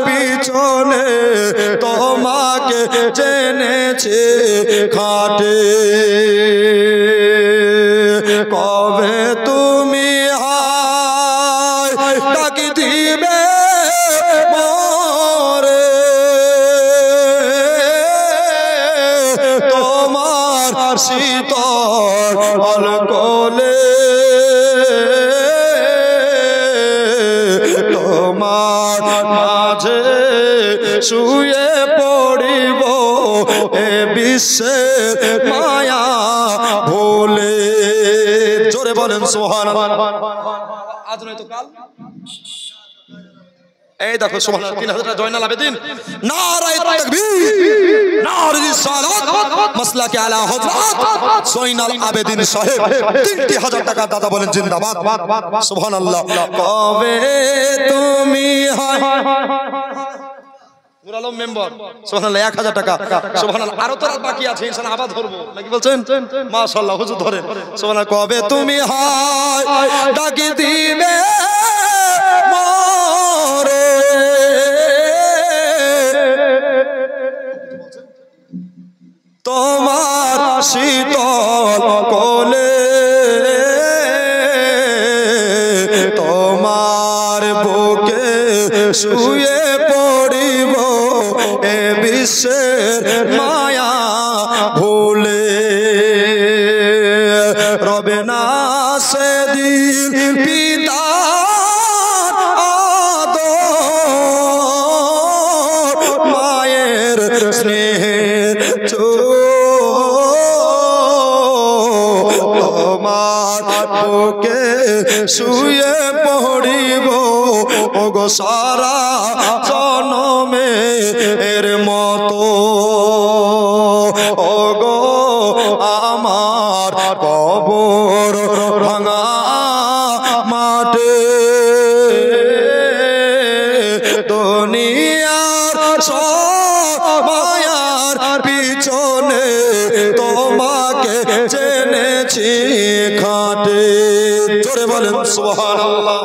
পিছনে তোমাকে জেনেছে খাটে কবে তুমি হায় ডাকি দিবে মরে তোমার শীতল কোলে তোমার মাঝে শুয়ে পড়িব এ বিশ্বের মায়া ভুলে জোরে বলেন সুবহানাল্লাহ আজ নয় তো কাল এই দেখো সুবহানাল্লাহ 3000 টাকা জয়নাল আবেদিন নারায়ে তাকবীর নারে রিসালাত মাসলাকে আলা হযরত জয়নাল আবেদিন সাহেব 3000 টাকা দাদা বলেন জিন্দাবাদ সুবহানাল্লাহ কবে তুমি হয় নূর আলম মেম্বার সুবহানাল্লাহ 1000 টাকা সুবহানাল্লাহ আরো তো বাকি আছে ইনশাআল্লাহ আবার ধরবো নাকি বলছেন মাশাআল্লাহ হুজুর ধরেন সুবহানাল্লাহ কবে তুমি হয় ডাকি দিবে মরে তোমার শীতল কোলে তোমার বুকে শুয়ে পড়িব এ বিশ্বের মায়া ভুলে রবে না সেদিন পিতা মায়ের স্নেহের তোমার বুকে শুয়ে পড়িব ওগো সারা জনমে এর মতো ওগো আমার কবর ভাঙা মাঠে দুনিয়ার সব মায়ার পিছনে তোমাকে জেনেছি খাটে জোরে বলেন সুবহানাল্লাহ